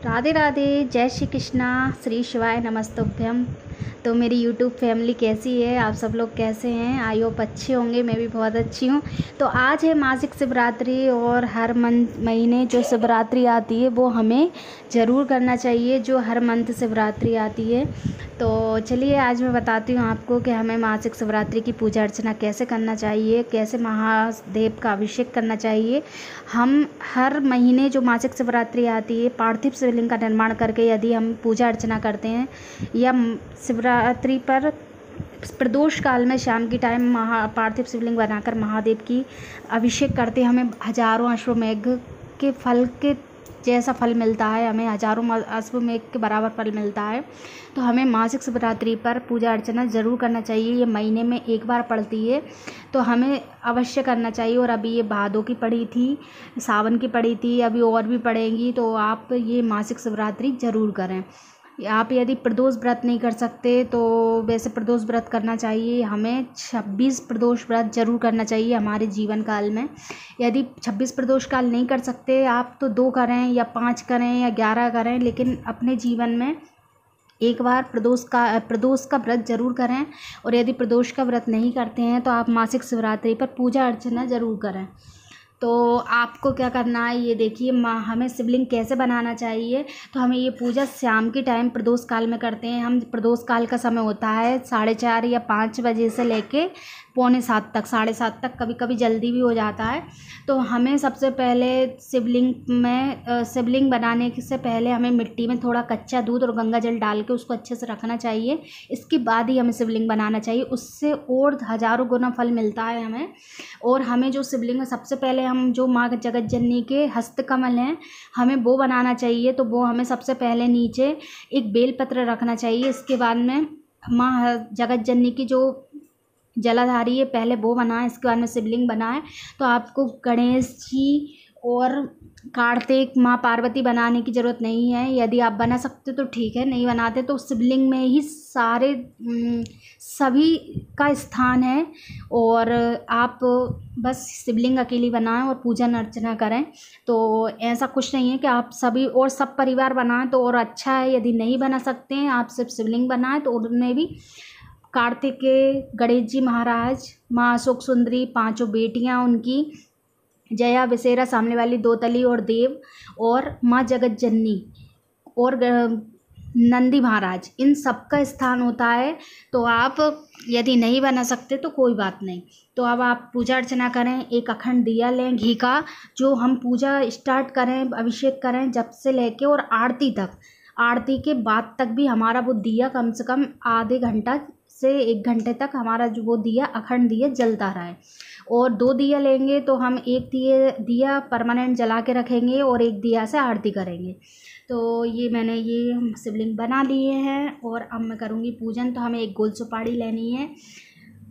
राधे राधे, जय श्री कृष्णा, श्री शिवाय नमस्तुभ्यम। तो मेरी यूट्यूब फैमिली कैसी है, आप सब लोग कैसे हैं? आई होप अच्छे होंगे। मैं भी बहुत अच्छी हूँ। तो आज है मासिक शिवरात्रि और हर महीने जो शिवरात्रि आती है वो हमें ज़रूर करना चाहिए, जो हर मंथ शिवरात्रि आती है। तो चलिए आज मैं बताती हूँ आपको कि हमें मासिक शिवरात्रि की पूजा अर्चना कैसे करना चाहिए, कैसे महादेव का अभिषेक करना चाहिए। हम हर महीने जो मासिक शिवरात्रि आती है, पार्थिव शिवलिंग का निर्माण करके यदि हम पूजा अर्चना करते हैं या शिवरात्रि पर प्रदोष काल में शाम की टाइम पार्थिव शिवलिंग बनाकर महादेव की अभिषेक करते हैं, हमें हजारों अश्वमेघ के फल के जैसा फल मिलता है, हमें हजारों अश्वमेघ के बराबर फल मिलता है। तो हमें मासिक शिवरात्रि पर पूजा अर्चना ज़रूर करना चाहिए। ये महीने में एक बार पड़ती है तो हमें अवश्य करना चाहिए। और अभी ये भादों की पड़ी थी, सावन की पड़ी थी, अभी और भी पड़ेंगी। तो आप ये मासिक शिवरात्रि ज़रूर करें। आप यदि प्रदोष व्रत नहीं कर सकते तो वैसे प्रदोष व्रत करना चाहिए। हमें 26 प्रदोष व्रत जरूर करना चाहिए हमारे जीवन काल में। यदि 26 प्रदोष काल नहीं कर सकते आप तो 2 करें या 5 करें या 11 करें, लेकिन अपने जीवन में एक बार प्रदोष का व्रत जरूर करें। और यदि प्रदोष का व्रत नहीं करते हैं तो आप मासिक शिवरात्रि पर पूजा अर्चना ज़रूर करें। तो आपको क्या करना है ये देखिए, हमें शिवलिंग कैसे बनाना चाहिए। तो हमें ये पूजा शाम के टाइम प्रदोष काल में करते हैं। हम प्रदोष काल का समय होता है 4:30 या 5 बजे से लेके 6:45 तक, 7:30 तक, कभी कभी जल्दी भी हो जाता है। तो हमें सबसे पहले शिवलिंग बनाने से पहले हमें मिट्टी में थोड़ा कच्चा दूध और गंगा जल डाल के उसको अच्छे से रखना चाहिए। इसके बाद ही हमें शिवलिंग बनाना चाहिए, उससे और हजारों गुना फल मिलता है हमें। और हमें जो शिवलिंग में सबसे पहले हम जो माँ जगत जननी के हस्तकमल हैं हमें वो बनाना चाहिए। तो वो हमें सबसे पहले नीचे एक बेलपत्र रखना चाहिए। इसके बाद में माँ जगत जननी की जो जलाधारी है पहले वो बनाएं, इसके बाद में शिवलिंग बनाएं। तो आपको गणेश जी और कार्तिक माँ पार्वती बनाने की ज़रूरत नहीं है। यदि आप बना सकते तो ठीक है, नहीं बनाते तो शिवलिंग में ही सभी का स्थान है। और आप बस शिवलिंग अकेली बनाएं और पूजन अर्चना करें। तो ऐसा कुछ नहीं है कि आप सभी और सब परिवार बनाएं तो और अच्छा है। यदि नहीं बना सकते हैं, आप सिर्फ शिवलिंग बनाएं तो उनमें भी कार्तिकेय, गणेश जी महाराज, माँ अशोक सुंदरी, 5 बेटियां उनकी, जया विसेरा सामने वाली 2 तली और देव, और माँ जगत जननी और नंदी महाराज, इन सब का स्थान होता है। तो आप यदि नहीं बना सकते तो कोई बात नहीं। तो अब आप पूजा अर्चना करें। एक अखंड दिया लें घी का, जो हम पूजा स्टार्ट करें, अभिषेक करें जब से लेके और आरती तक, आरती के बाद तक भी हमारा वो दिया कम से कम आधे घंटा से 1 घंटे तक हमारा जो वो दिया अखंड दिया जलता रहा है। और 2 दिया लेंगे तो हम एक दिया परमानेंट जला के रखेंगे और एक दिया से आरती करेंगे। तो ये मैंने ये शिवलिंग बना लिए हैं और अब मैं करूँगी पूजन। तो हमें एक गोल सुपारी लेनी है।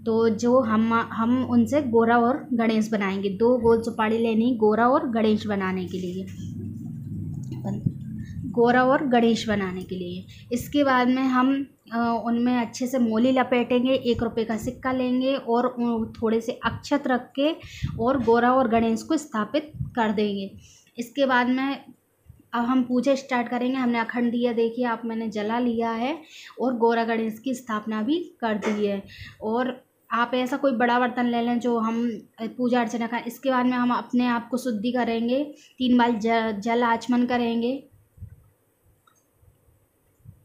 तो जो हम उनसे गोरा और गणेश बनाएंगे। 2 गोल सुपारी लेनी गोरा और गणेश बनाने के लिए, गोरा और गणेश बनाने के लिए। इसके बाद में हम उनमें अच्छे से मोली लपेटेंगे, 1 रुपये का सिक्का लेंगे और थोड़े से अक्षत रख के और गोरा और गणेश को स्थापित कर देंगे। इसके बाद में अब हम पूजा स्टार्ट करेंगे। हमने अखंड दिया देखिए आप मैंने जला लिया है और गोरा गणेश की स्थापना भी कर दी है। और आप ऐसा कोई बड़ा बर्तन ले लें जो हम पूजा अर्चना का। इसके बाद में हम अपने आप को शुद्धि करेंगे, 3 बार जल आचमन करेंगे।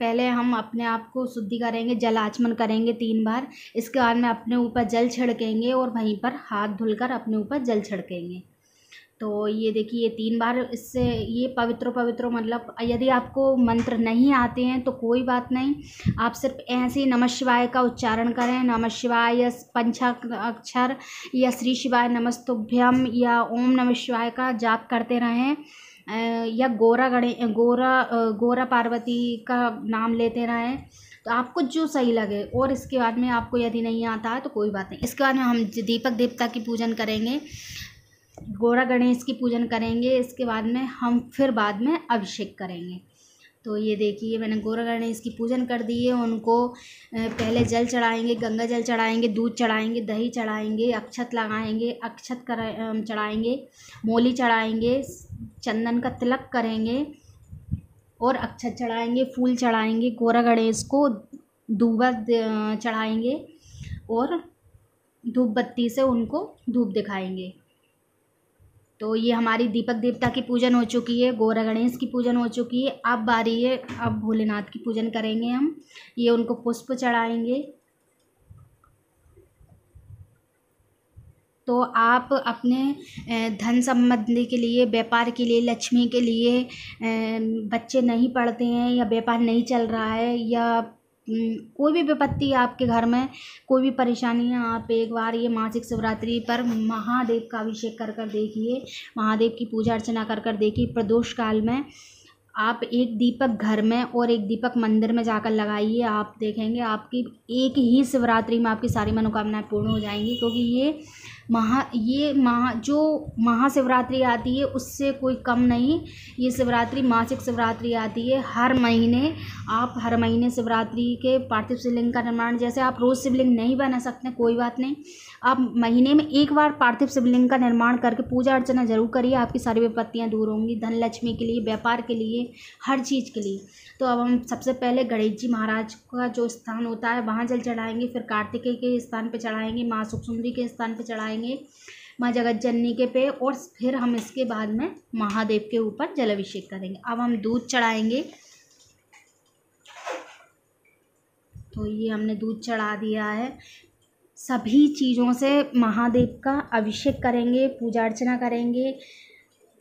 पहले हम अपने आप को शुद्धि करेंगे, जल आचमन करेंगे 3 बार। इसके बाद में अपने ऊपर जल छिड़केंगे और वहीं पर हाथ धुलकर अपने ऊपर जल छिड़केंगे। तो ये देखिए ये 3 बार, इससे ये पवित्र मतलब यदि आपको मंत्र नहीं आते हैं तो कोई बात नहीं, आप सिर्फ ऐसे ही नमः शिवाय का उच्चारण करें। नमः शिवाय या पंचाक्षर या श्री शिवाय नमस्तुभ्यम या ओम नमः शिवाय का जाप करते रहें, या गोरा पार्वती का नाम लेते रहें। तो आपको जो सही लगे। और इसके बाद में आपको यदि नहीं आता है तो कोई बात नहीं। इसके बाद में हम दीपक देवता की पूजन करेंगे, गोरा गणेश की पूजन करेंगे। इसके बाद में हम फिर बाद में अभिषेक करेंगे। तो ये देखिए मैंने गोरा गणेश की पूजन कर दी है। उनको पहले जल चढ़ाएंगे, गंगा जल चढ़ाएंगे, दूध चढ़ाएंगे, दही चढ़ाएंगे, अक्षत लगाएंगे, चढ़ाएंगे, मोली चढ़ाएंगे, चंदन का तिलक करेंगे और अक्षत चढ़ाएंगे, फूल चढ़ाएंगे, गौरा गणेश को दूबा चढ़ाएंगे और धूप बत्ती से उनको धूप दिखाएंगे। तो ये हमारी दीपक देवता की पूजन हो चुकी है, गौरा गणेश की पूजन हो चुकी है। अब बारी है, अब भोलेनाथ की पूजन करेंगे हम। ये उनको पुष्प चढ़ाएंगे। तो आप अपने धन संबंधी के लिए, व्यापार के लिए, लक्ष्मी के लिए, बच्चे नहीं पढ़ते हैं या व्यापार नहीं चल रहा है या कोई भी विपत्ति आपके घर में, कोई भी परेशानी है, आप एक बार ये मासिक शिवरात्रि पर महादेव का अभिषेक कर कर देखिए, महादेव की पूजा अर्चना कर कर देखिए। प्रदोष काल में आप एक दीपक घर में और एक दीपक मंदिर में जाकर लगाइए, आप देखेंगे आपकी एक ही शिवरात्रि में आपकी सारी मनोकामनाएं पूर्ण हो जाएंगी। क्योंकि ये जो महाशिवरात्रि आती है उससे कोई कम नहीं, ये शिवरात्रि मासिक शिवरात्रि आती है। हर महीने आप हर महीने शिवरात्रि के पार्थिव शिवलिंग का निर्माण, जैसे आप रोज़ शिवलिंग नहीं बना सकते, कोई बात नहीं, आप महीने में एक बार पार्थिव शिवलिंग का निर्माण करके पूजा अर्चना जरूर करिए, आपकी सारी विपत्तियां दूर होंगी। धन लक्ष्मी के लिए, व्यापार के लिए, हर चीज़ के लिए। तो अब हम सबसे पहले गणेश जी महाराज का जो स्थान होता है वहाँ जल चढ़ाएंगे, फिर कार्तिकेय के स्थान पे चढ़ाएंगे, माँ सुखसुंदरी के स्थान पे चढ़ाएंगे, माँ जगत जननी के पे, और फिर हम इसके बाद में महादेव के ऊपर जल अभिषेक करेंगे। अब हम दूध चढ़ाएंगे। तो ये हमने दूध चढ़ा दिया है। सभी चीज़ों से महादेव का अभिषेक करेंगे, पूजा अर्चना करेंगे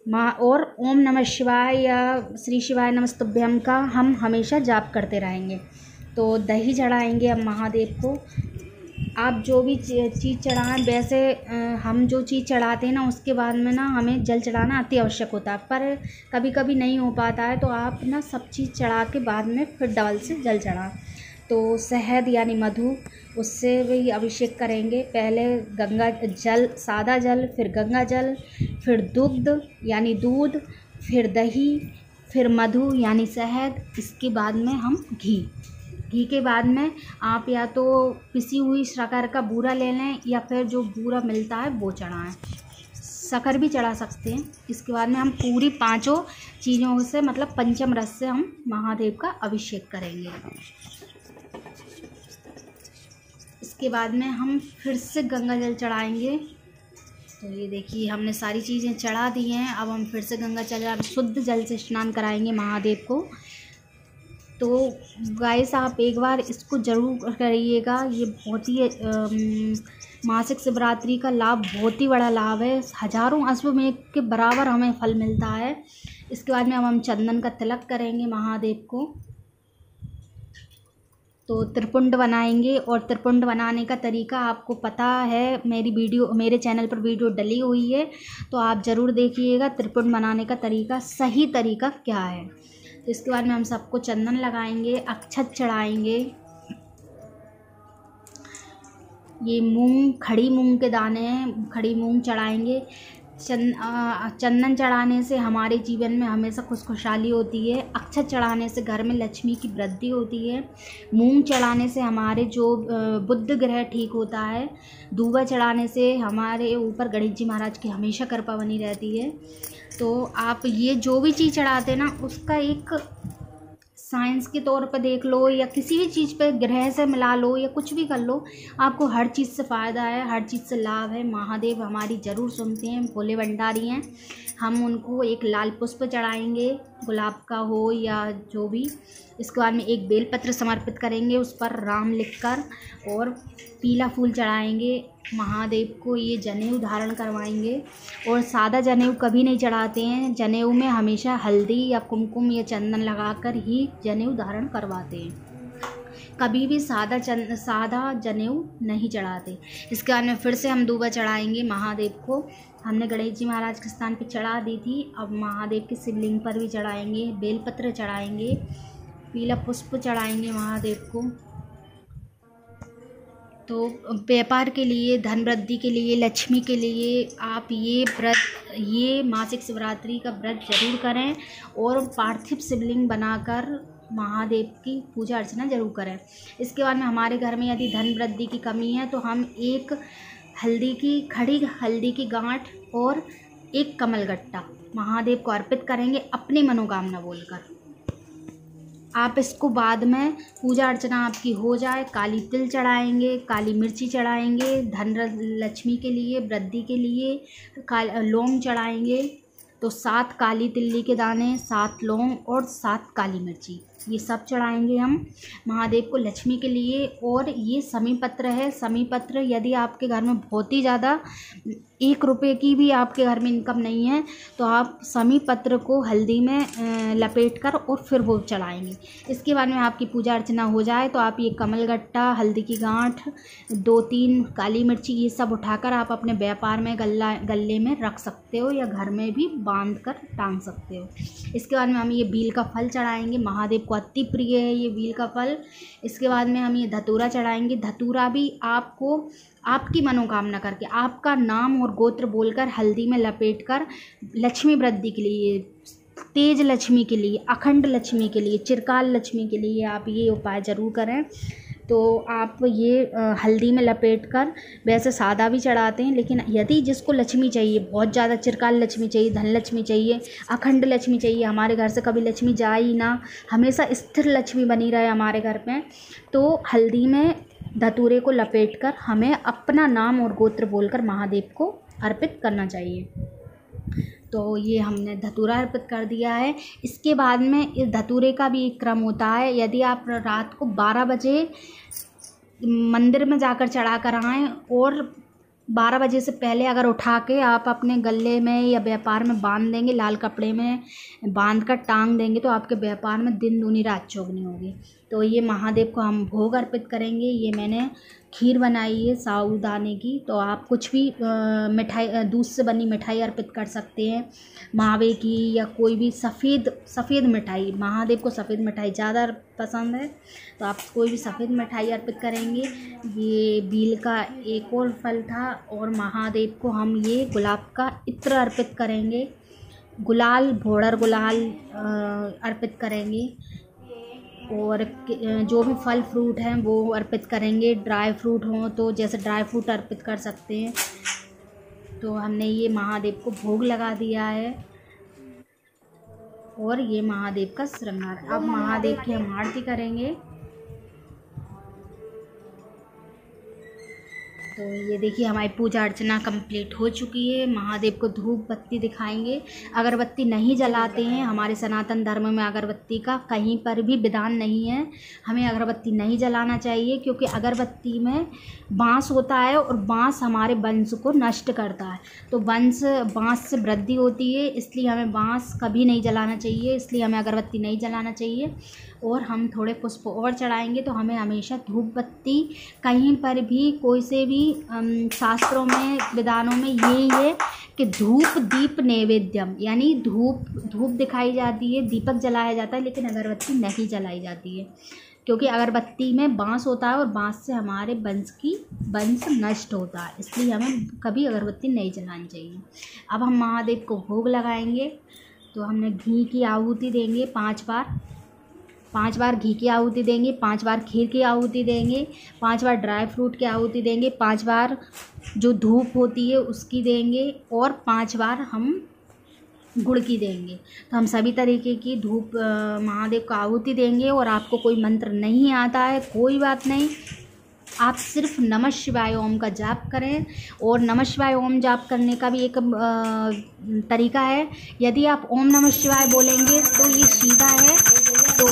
और ओम नमः शिवाय या श्री शिवाय नमस्तुभ्यम का हम हमेशा जाप करते रहेंगे। तो दही चढ़ाएंगे अब महादेव को। आप जो भी चीज़ चढ़ाएं, वैसे हम जो चीज़ चढ़ाते हैं ना उसके बाद में ना हमें जल चढ़ाना अति आवश्यक होता है, पर कभी कभी नहीं हो पाता है, तो आप ना सब चीज़ चढ़ा के बाद में फिर डबल से जल चढ़ाएं। तो शहद यानी मधु, उससे भी अभिषेक करेंगे। पहले गंगा जल, सादा जल, फिर गंगा जल, फिर दुग्ध यानी दूध, फिर दही, फिर मधु यानी शहद, इसके बाद में हम घी के बाद में आप या तो पिसी हुई शक्कर का बूरा ले लें या फिर जो बूरा मिलता है वो चढ़ाएं, शक्कर भी चढ़ा सकते हैं। इसके बाद में हम पूरी पांचों चीज़ों से मतलब पंचम रस से हम महादेव का अभिषेक करेंगे। इसके बाद में हम फिर से गंगा जल चढ़ाएंगे। तो ये देखिए हमने सारी चीज़ें चढ़ा दी हैं। अब हम फिर से गंगा चढ़ा शुद्ध जल से स्नान कराएंगे महादेव को। तो गाइस आप एक बार इसको ज़रूर करिएगा। ये बहुत ही मासिक शिवरात्रि का लाभ बहुत ही बड़ा लाभ है, हजारों अश्वमेघ के बराबर हमें फल मिलता है। इसके बाद में अब हम चंदन का तिलक करेंगे महादेव को। तो त्रिपुंड बनाएंगे, और त्रिपुंड बनाने का तरीका आपको पता है, मेरे चैनल पर वीडियो डली हुई है, तो आप ज़रूर देखिएगा त्रिपुंड बनाने का तरीका, सही तरीका क्या है। तो इसके बाद में हम सबको चंदन लगाएंगे, अक्षत चढ़ाएंगे। ये मूंग, खड़ी मूंग के दाने हैं, खड़ी मूंग चढ़ाएंगे। चंदन चढ़ाने से हमारे जीवन में हमेशा खुशहाली होती है। अक्षत चढ़ाने से घर में लक्ष्मी की वृद्धि होती है। मूंग चढ़ाने से हमारे जो बुध ग्रह ठीक होता है। दूबा चढ़ाने से हमारे ऊपर गणेश जी महाराज की हमेशा कृपा बनी रहती है। तो आप ये जो भी चीज़ चढ़ाते हैं ना, उसका एक साइंस के तौर पर देख लो या किसी भी चीज़ पे ग्रह से मिला लो या कुछ भी कर लो, आपको हर चीज़ से फ़ायदा है, हर चीज़ से लाभ है। महादेव हमारी ज़रूर सुनते हैं, भोले भंडारी हैं। हम उनको एक लाल पुष्प चढ़ाएंगे, गुलाब का हो या जो भी। इसके बाद में एक बेलपत्र समर्पित करेंगे, उस पर राम लिखकर, और पीला फूल चढ़ाएंगे महादेव को। ये जनेऊ धारण करवाएंगे, और सादा जनेऊ कभी नहीं चढ़ाते हैं। जनेऊ में हमेशा हल्दी या कुमकुम या चंदन लगाकर ही जनेऊ धारण करवाते हैं, कभी भी सादा जनेऊ नहीं चढ़ाते। इसके बाद में फिर से हम दूबा चढ़ाएंगे महादेव को। हमने गणेश जी महाराज के स्थान पे चढ़ा दी थी, अब महादेव के शिवलिंग पर भी चढ़ाएंगे। बेलपत्र चढ़ाएंगे, पीला पुष्प चढ़ाएंगे महादेव को। तो व्यापार के लिए, धन वृद्धि के लिए, लक्ष्मी के लिए आप ये मासिक शिवरात्रि का व्रत जरूर करें, और पार्थिव शिवलिंग बनाकर महादेव की पूजा अर्चना जरूर करें। इसके बाद में हमारे घर में यदि धन वृद्धि की कमी है तो हम एक खड़ी हल्दी की गांठ और एक कमलगट्टा महादेव को अर्पित करेंगे अपनी मनोकामना बोलकर। आप इसको बाद में पूजा अर्चना आपकी हो जाए, काली तिल चढ़ाएंगे, काली मिर्ची चढ़ाएंगे, धन लक्ष्मी के लिए, वृद्धि के लिए लौंग चढ़ाएंगे। तो 7 काली तिल्ली के दाने, 7 लौंग और 7 काली मिर्ची, ये सब चढ़ाएंगे हम महादेव को लक्ष्मी के लिए। और ये समी पत्र है। समी पत्र यदि आपके घर में बहुत ही ज़्यादा 1 रुपये की भी आपके घर में इनकम नहीं है तो आप समी पत्र को हल्दी में लपेट कर और फिर वो चढ़ाएंगे। इसके बाद में आपकी पूजा अर्चना हो जाए तो आप ये कमलगट्टा, हल्दी की गांठ, 2-3 काली मिर्ची, ये सब उठाकर आप अपने व्यापार में गले में रख सकते हो या घर में भी बांध कर टांग सकते हो। इसके बाद में हम ये बील का फल चढ़ाएंगे, महादेव को अति प्रिय है ये बील का फल। इसके बाद में हम ये धतूरा चढ़ाएंगे। धतूरा भी आपको आपकी मनोकामना करके, आपका नाम और गोत्र बोलकर हल्दी में लपेटकर लक्ष्मी वृद्धि के लिए, तेज लक्ष्मी के लिए, अखंड लक्ष्मी के लिए, चिरकाल लक्ष्मी के लिए आप ये उपाय ज़रूर करें। तो आप ये हल्दी में लपेटकर, वैसे सादा भी चढ़ाते हैं, लेकिन यदि जिसको लक्ष्मी चाहिए, बहुत ज़्यादा चिरकाल लक्ष्मी चाहिए, धन लक्ष्मी चाहिए, अखंड लक्ष्मी चाहिए, हमारे घर से कभी लक्ष्मी जाए ही ना, हमेशा स्थिर लक्ष्मी बनी रहे हमारे घर में, तो हल्दी में धतूरे को लपेटकर हमें अपना नाम और गोत्र बोलकर महादेव को अर्पित करना चाहिए। तो ये हमने धतूरा अर्पित कर दिया है। इसके बाद में इस धतूरे का भी एक क्रम होता है। यदि आप रात को 12 बजे मंदिर में जाकर चढ़ा कर आएँ और 12 बजे से पहले अगर उठा के आप अपने गले में या व्यापार में बांध देंगे, लाल कपड़े में बांध कर टांग देंगे, तो आपके व्यापार में दिन दूनी रात चौगनी होगी। तो ये महादेव को हम भोग अर्पित करेंगे। ये मैंने खीर बनाई है साबूदाने की, तो आप कुछ भी मिठाई, दूध से बनी मिठाई अर्पित कर सकते हैं, मावे की या कोई भी सफ़ेद मिठाई। महादेव को सफ़ेद मिठाई ज़्यादा पसंद है, तो आप कोई भी सफ़ेद मिठाई अर्पित करेंगे। ये बील का एक और फल था। और महादेव को हम ये गुलाब का इत्र अर्पित करेंगे, गुलाल, भोड़र गुलाल अर्पित करेंगे। और जो भी फल फ्रूट हैं वो अर्पित करेंगे। ड्राई फ्रूट हों तो जैसे ड्राई फ्रूट अर्पित कर सकते हैं। तो हमने ये महादेव को भोग लगा दिया है और ये महादेव का श्रृंगार। अब महादेव की हम आरती करेंगे। तो ये देखिए हमारी पूजा अर्चना कंप्लीट हो चुकी है। महादेव को धूप बत्ती दिखाएंगे। अगरबत्ती नहीं जलाते हैं, हमारे सनातन धर्म में अगरबत्ती का कहीं पर भी विधान नहीं है। हमें अगरबत्ती नहीं जलाना चाहिए, क्योंकि अगरबत्ती में बांस होता है और बांस हमारे वंश को नष्ट करता है। तो बांस से वृद्धि होती है, इसलिए हमें बांस कभी नहीं जलाना चाहिए, इसलिए हमें अगरबत्ती नहीं जलाना चाहिए। और हम थोड़े पुष्प और चढ़ाएंगे। तो हमें हमेशा धूप बत्ती, कहीं पर भी कोई से भी शास्त्रों में, विधानों में यही है कि धूप दीप नैवेद्यम, यानी धूप दिखाई जाती है, दीपक जलाया जाता है, लेकिन अगरबत्ती नहीं जलाई जाती है, क्योंकि अगरबत्ती में बांस होता है और बांस से हमारे वंश नष्ट होता है, इसलिए हमें कभी अगरबत्ती नहीं जलानी चाहिए। अब हम महादेव को भोग लगाएंगे। तो हमने घी की आहुति देंगे 5 बार घी की आहुति देंगे, 5 बार खीर की आहुति देंगे, 5 बार ड्राई फ्रूट की आहुति देंगे, 5 बार जो धूप होती है उसकी देंगे, और 5 बार हम गुड़ की देंगे। तो हम सभी तरीके की धूप महादेव को आहुति देंगे। और आपको कोई मंत्र नहीं आता है, कोई बात नहीं, आप सिर्फ नमः शिवाय ओम का जाप करें। और नमः शिवाय ओम जाप करने का भी एक तरीका है। यदि आप ओम नमः शिवाय बोलेंगे तो ये सीधा है, तो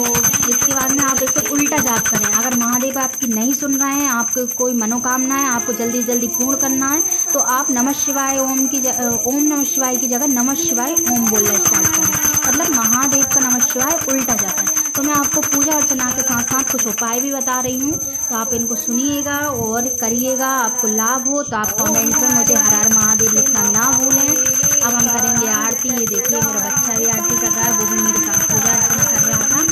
इसके बाद में आप इसे उल्टा जाप करें। अगर महादेव आपकी नहीं सुन रहे हैं, आपको कोई मनोकामना है, आपको जल्दी जल्दी पूर्ण करना है, तो आप नमः शिवाय ओम नमः शिवाय की जगह नमः शिवाय ओम बोलना स्टार्ट करें, मतलब महादेव का नमः शिवाय उल्टा जाप है। तो मैं आपको पूजा अर्चना के साथ साथ कुछ उपाय भी बता रही हूँ, तो आप इनको सुनिएगा और करिएगा। आपको लाभ हो तो आप कमेंट में मुझे हर हर महादेव लिखना ना भूलें। अब हम करेंगे आरती। ये देखिए मेरा बच्चा भी आरती कर रहा है, वो भी मेरे साथ पूजा अर्चना कर रहा था।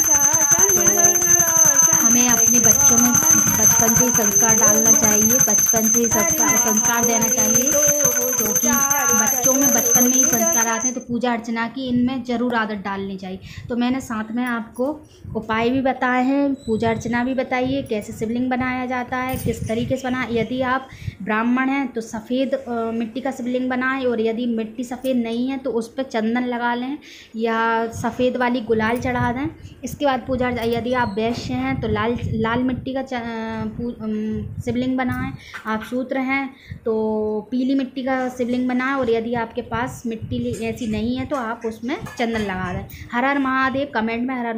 तो हमें अपने बच्चों में बचपन से ही संस्कार डालना चाहिए, बचपन से ही संस्कार देना चाहिए, क्योंकि बच्चों में बचपन में ही संस्कार आते हैं। तो पूजा पूजा अर्चना की इनमें ज़रूर आदत डालनी चाहिए। तो मैंने साथ में आपको उपाय भी बताए हैं, पूजा अर्चना भी बताइए, कैसे शिवलिंग बनाया जाता है, किस तरीके से बनाए। यदि आप ब्राह्मण हैं तो सफ़ेद मिट्टी का शिवलिंग बनाएं, और यदि मिट्टी सफ़ेद नहीं है तो उस पर चंदन लगा लें या सफ़ेद वाली गुलाल चढ़ा दें। इसके बाद पूजा, यदि आप वैश्य हैं तो लाल मिट्टी का शिवलिंग बनाएं। आप शूद्र हैं तो पीली मिट्टी का शिवलिंग बनाएं, और यदि आपके पास मिट्टी ऐसी नहीं है तो आप उसमें चंदन लगा दें। हर हर महादेव। कमेंट में हर हर